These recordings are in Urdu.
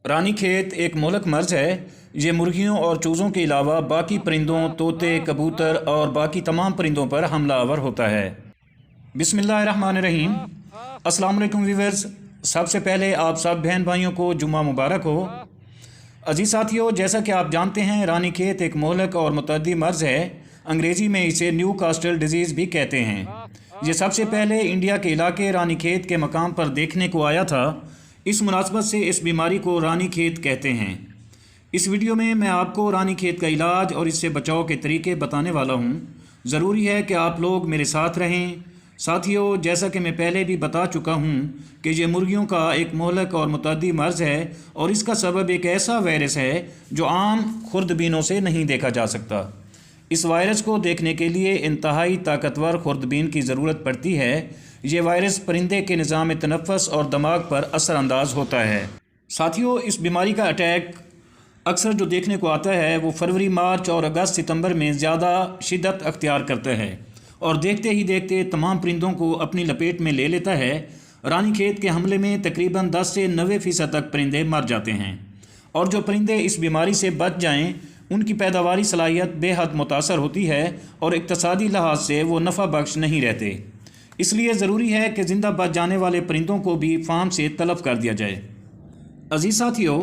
رانی کھیت ایک مہلک مرض ہے۔ یہ مرغیوں اور چوزوں کے علاوہ باقی پرندوں، طوطے، کبوتر اور باقی تمام پرندوں پر حملہ آور ہوتا ہے۔ بسم اللہ الرحمن الرحیم۔ السلام علیکم ویورز، سب سے پہلے آپ سب بہن بھائیوں کو جمعہ مبارک ہو۔ عزیز ساتھیوں، جیسا کہ آپ جانتے ہیں رانی کھیت ایک مہلک اور متعدی مرض ہے۔ انگریزی میں اسے نیو کاسٹل ڈیزیز بھی کہتے ہیں۔ یہ سب سے پہلے انڈیا کے علاقے رانی کھیت کے مقام پر دیکھنے کو آیا تھا۔ اس مناسبت سے اس بیماری کو رانی کھیت کہتے ہیں۔ اس ویڈیو میں آپ کو رانی کھیت کا علاج اور اس سے بچاؤ کے طریقے بتانے والا ہوں۔ ضروری ہے کہ آپ لوگ میرے ساتھ رہیں۔ ساتھیوں، جیسا کہ میں پہلے بھی بتا چکا ہوں کہ یہ مرغیوں کا ایک مہلک اور متعدی مرض ہے اور اس کا سبب ایک ایسا وائرس ہے جو عام خوردبینوں سے نہیں دیکھا جا سکتا۔ اس وائرس کو دیکھنے کے لیے انتہائی طاقتور خوردبین کی ضرورت پڑتی ہے۔ یہ وائرس پرندے کے نظام تنفس اور دماغ پر اثر انداز ہوتا ہے۔ ساتھیوں، اس بیماری کا اٹیک اکثر جو دیکھنے کو آتا ہے وہ فروری، مارچ اور اگست ستمبر میں زیادہ شدت اختیار کرتا ہے اور دیکھتے ہی دیکھتے تمام پرندوں کو اپنی لپیٹ میں لے لیتا ہے۔ رانی کھیت کے حملے میں تقریباً 10 سے 90% تک پرندے مر جاتے ہیں، اور جو پرندے اس بیماری سے بچ جائیں ان کی پیداواری صلاحیت بے حد متاثر ہوتی ہے اور اقتصادی لحاظ سے وہ نفع بخش نہیں رہتے۔ اس لیے ضروری ہے کہ زندہ بچ جانے والے پرندوں کو بھی فارم سے طلب کر دیا جائے۔ عزیز ساتھیوں،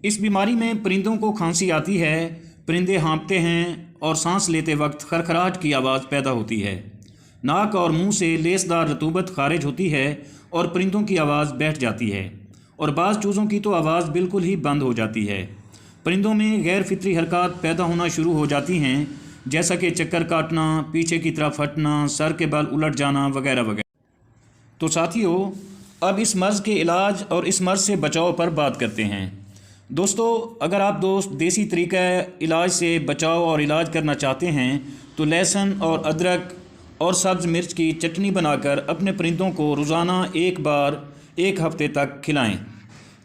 اس بیماری میں پرندوں کو کھانسی آتی ہے، پرندے ہانپتے ہیں اور سانس لیتے وقت خرخراہٹ کی آواز پیدا ہوتی ہے۔ ناک اور منہ سے لیسدار رطوبت خارج ہوتی ہے اور پرندوں کی آواز بیٹھ جاتی ہے، اور بعض چوزوں کی تو آواز بالکل ہی بند ہو جاتی ہے۔ پرندوں میں غیر فطری حرکات پیدا ہونا شروع ہو جاتی ہیں، جیسا کہ چکر کاٹنا، پیچھے کی طرف ہٹنا، سر کے بل الٹ جانا وغیرہ وغیرہ۔ تو ساتھیوں، اب اس مرض کے علاج اور اس مرض سے بچاؤ پر بات کرتے ہیں۔ دوستو، اگر آپ دیسی طریقہ علاج سے بچاؤ اور علاج کرنا چاہتے ہیں تو لہسن اور ادرک اور سبز مرچ کی چٹنی بنا کر اپنے پرندوں کو روزانہ ایک بار 1 ہفتے تک کھلائیں،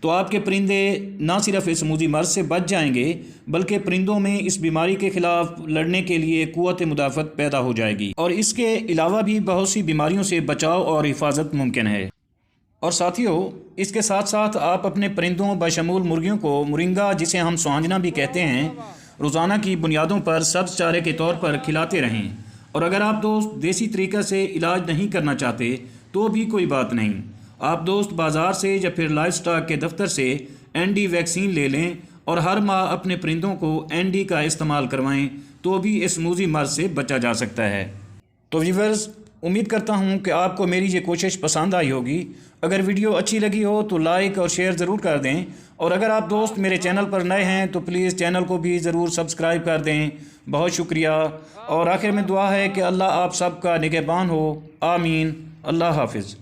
تو آپ کے پرندے نہ صرف اس موذی مرض سے بچ جائیں گے بلکہ پرندوں میں اس بیماری کے خلاف لڑنے کے لیے قوت مدافعت پیدا ہو جائے گی، اور اس کے علاوہ بھی بہت سی بیماریوں سے بچاؤ اور حفاظت ممکن ہے۔ اور ساتھیوں، اس کے ساتھ ساتھ آپ اپنے پرندوں بشمول مرغیوں کو مرنگا، جسے ہم سوانجنا بھی کہتے ہیں، روزانہ کی بنیادوں پر سبز چارے کے طور پر کھلاتے رہیں۔ اور اگر آپ دیسی طریقہ سے علاج نہیں کرنا چاہتے تو بھی کوئی بات نہیں، آپ بازار سے یا پھر لائف سٹاک کے دفتر سے این ڈی ویکسین لے لیں اور ہر ماہ اپنے پرندوں کو این ڈی کا استعمال کروائیں، تو بھی اس موذی مرض سے بچا جا سکتا ہے۔ تو ویورز، امید کرتا ہوں کہ آپ کو میری یہ کوشش پسند آئی ہوگی۔ اگر ویڈیو اچھی لگی ہو تو لائک اور شیئر ضرور کر دیں، اور اگر آپ میرے چینل پر نئے ہیں تو پلیز چینل کو بھی ضرور سبسکرائب کر دیں۔ بہت شکریہ، اور آخر میں دعا ہے کہ اللہ آپ سب کا نگہبان ہو۔ آمین۔ اللہ حافظ۔